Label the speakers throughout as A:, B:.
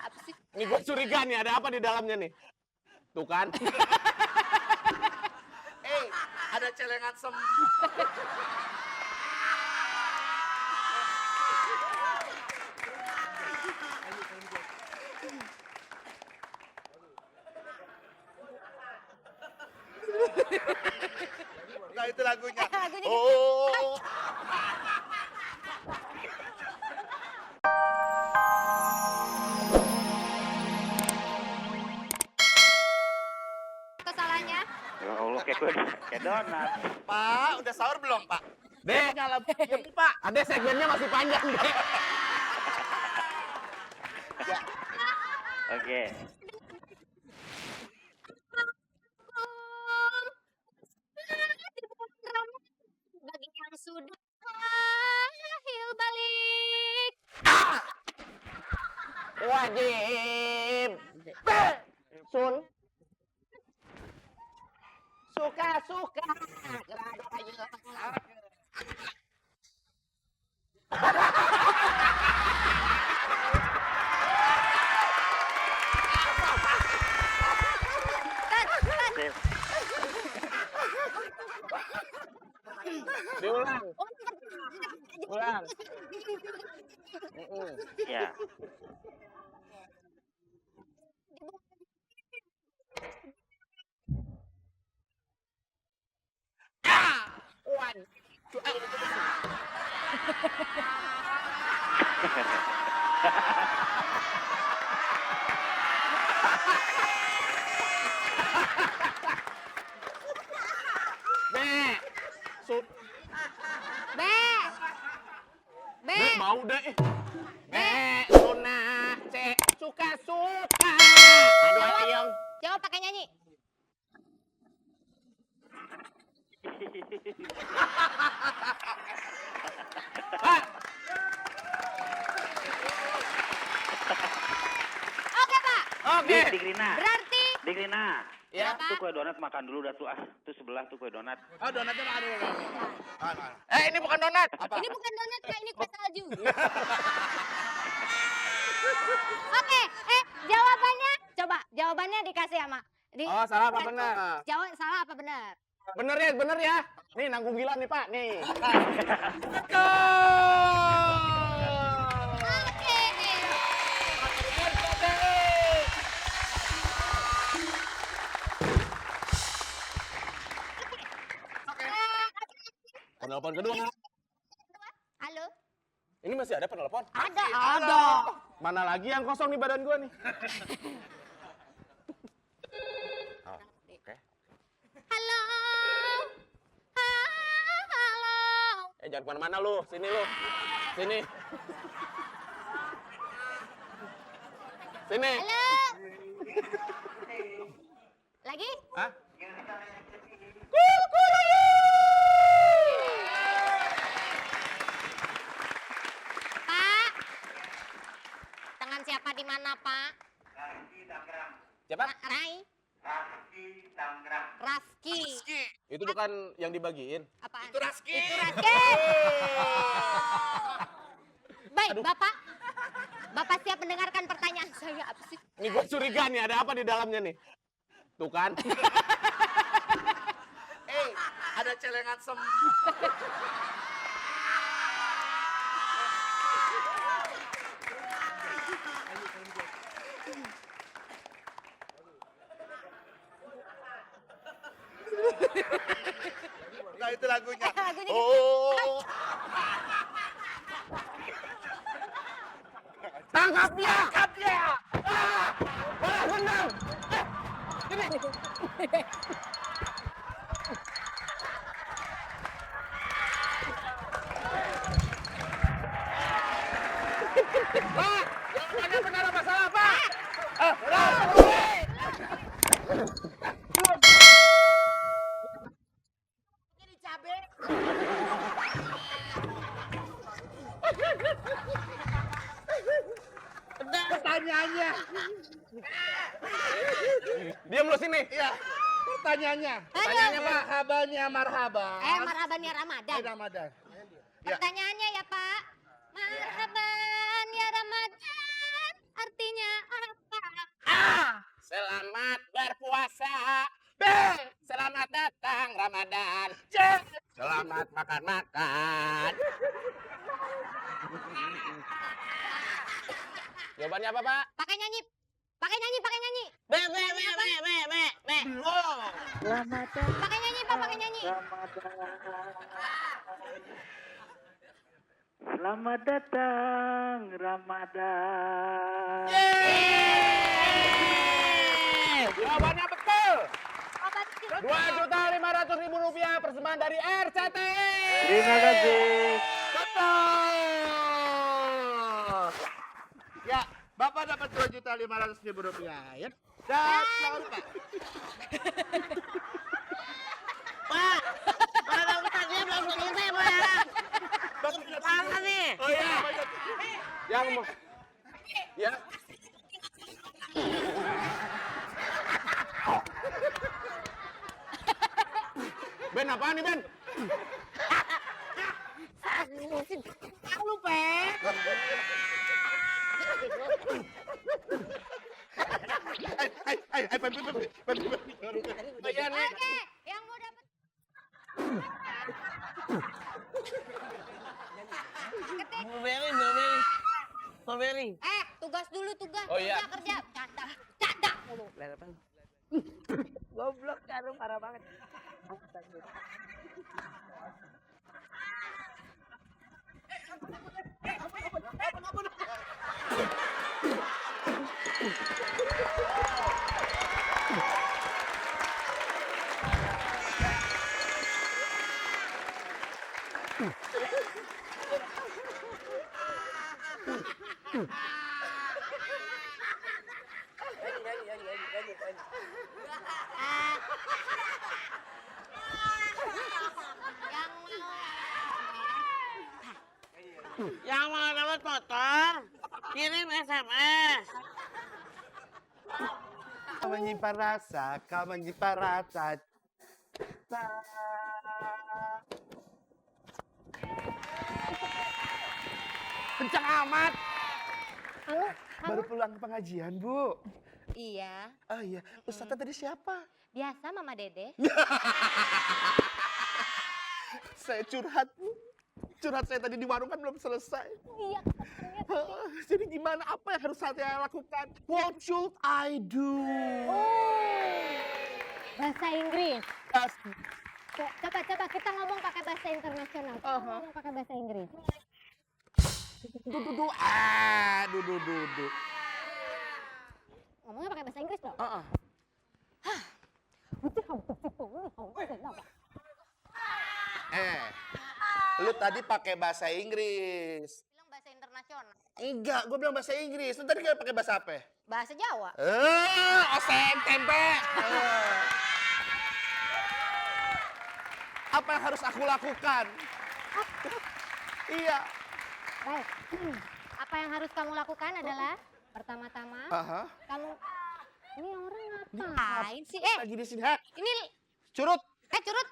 A: apa sih?
B: Ini gue curiga nih, ada apa di dalamnya nih? Tuh kan.
C: Ada celengan sem. Nah itu lagunya.
A: Lagunya gitu.
C: Oh.
A: Kesalahannya?
D: Ya Allah, kayak donat.
C: Pak, udah sahur belum, Pak?
B: Dek,
C: Nyala ya, Pak.
B: ada segmennya masih panjang, Dek.
D: Oke.
A: Bagi yang sudah akhir balik.
B: Wajib. Sun. Suka-suka.
D: Sip.
B: Diulang. Ulang.
D: Ya.
B: Be. Sun.
A: Be. Be.
B: Be, bau deh. Be, Suna, C, suka-suka. Aduh, ayam.
A: Jawab pakai nyanyi.
B: Pak.
A: Oke, Pak.
B: Oke.
D: Di Grina.
A: Berarti
D: Di Grina.
B: Ya.
A: Berapa?
D: Tuh kue donat makan dulu dah tuh ah. Tuh sebelah tuh kue donat.
C: Oh, donatnya makan dulu.
B: Ini bukan donat.
A: ini bukan donat, Kak, ini kue salju. Oke, jawabannya coba. Jawabannya dikasih sama
B: Oh, salah apa benar?
A: Jawab salah apa benar?
B: Bener ya. Nih, nanggung gila nih, Pak. Nih.
A: Oke.
B: Penelpon kedua.
A: Halo?
B: Ini masih ada penelpon?
A: Ada.
B: Mana lagi yang kosong di badan gua nih? Oke.
A: Halo. Halo.
B: Jangan kemana-mana lu. Sini lu. Sini. Sini.
A: Halo. Lagi?
B: Hah?
A: Pak. Tangan siapa di mana, Pak?
B: Siapa?
A: Rai. Rafki.
B: Itu bukan yang dibagiin.
A: Apaan?
C: Itu Raski.
A: Itu Rafki. Baik, Bapak. Bapak siap mendengarkan pertanyaan saya apa sih?
B: Ini gue curiga nih, ada apa di dalamnya nih? Tuh kan.
C: Ada celengan sem. Nah itu lagunya.
A: Lagunya gitu.
C: Oh.
B: Tangkap dia! Balas dendam! Ini. Pak! Jawabannya benar apa salah, Pak?
C: Ini cabe. Pertanyaannya.
B: Diam lu sini.
C: Iya. Pertanyaannya.
B: Pertanyaannya, Pak.
C: Marhabannya marhaban.
A: Marhaban ya Ramadan.
C: Ramadan.
A: Pertanyaannya ya, Pak. Marhaban ya Ramadan. Artinya
B: selamat berpuasa. B, selamat datang Ramadan. C, selamat makan-makan. Jawabannya apa, Pak?
A: Pakai nyanyi. Pakai nyanyi, pakai nyanyi.
B: B. Belum.
A: Pakai nyanyi, Pak, pakai nyanyi.
D: Selamat datang Ramadan.
B: Jawabannya betul.
A: Obat sirup.
B: Rp2.500.000 persembahan dari RCTI.
D: Terima kasih.
C: Betul. Ya, Bapak dapat Rp2.500.000 ya. Dan selamat Pak.
E: Pada ustaznya belum selesai, Pak ya. Mana nih?
B: Oh iya. Yang mau. Ya. Ben, apaan nih, Ben?
E: Lu, Pak.
B: Iya nih.
A: Oke, yang mau dapat.
E: Mulberry.
A: Tugas dulu, tugas.
B: Oh, iya.
A: Kerja. Canda mulu.
E: Goblok, Karum parah banget. Yang mau dapat motor, kirim SMS.
C: Kau menyimpan rasa, kau menyimpan rasa. Kencang amat.
A: Halo,
C: Baru pulang ke pengajian, Bu.
A: Iya,
C: Oh iya, Ustaznya tadi siapa?
A: biasa Mama Dede.
C: Saya curhat. Curhat saya tadi di warung kan belum selesai.
A: Iya,
C: Jadi gimana, apa yang harus saya lakukan? What should I do?
A: bahasa Inggris.
C: As-
A: Coba kita ngomong pakai bahasa internasional. Kita ngomong pakai bahasa Inggris.
C: Dudu, dudu.
A: Ngomongnya pakai bahasa Inggris dong.
C: Lu tadi pakai bahasa Inggris.
A: Bilang bahasa internasional.
C: Enggak, gue bilang bahasa Inggris. Lu tadi kayak pakai bahasa apa?
A: Bahasa Jawa.
C: Oseng tempe. Apa yang harus aku lakukan? Iya.
A: Baik. Apa yang harus kamu lakukan adalah pertama-tama
C: Aha.
A: kamu ini orang ngapain sih?
C: Lagi di sini. Hah?
A: Ini
C: Curut.
A: curut.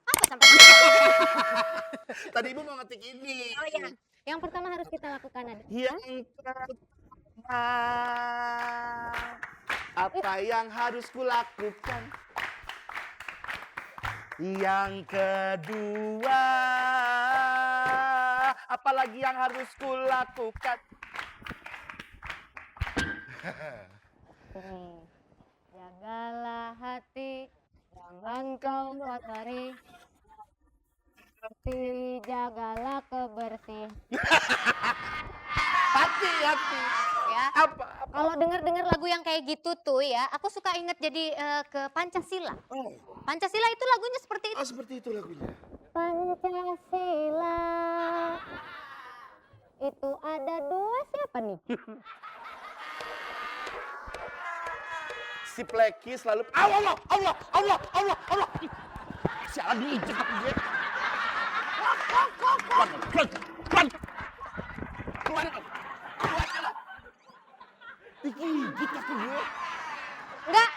A: Apa sampai?
C: Tadi ibu mau ngetik ini.
A: Oh iya. Yang pertama harus kita lakukan adalah
C: Yang pertama, apa yang harus kulakukan? Yang kedua, apalagi yang harus kulakukan?
A: jagalah hati, jangan kau kotori. Hati, jagalah kebersihan.
C: Hati.
A: Ya.
C: Apa?
A: Kalau dengar lagu yang kayak gitu tuh ya, aku suka inget jadi ke Pancasila.
C: Oh,
A: Pancasila itu lagunya seperti itu.
C: seperti itu lagunya.
A: Pancasila itu ada dua siapa nih?
C: Si Pleki selalu Allah. Sialan diinjek aku dia. Keluar. Digigit aku gue.
A: Enggak.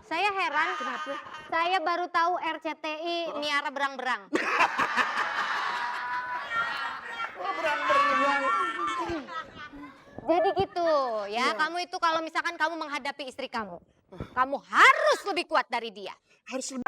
A: Saya heran kenapa? Saya baru tahu RCTI miara berang-berang.
C: Berang-berang.
A: Jadi gitu ya, kamu itu kalau misalkan kamu menghadapi istri kamu harus lebih kuat dari dia.
C: Harus lebih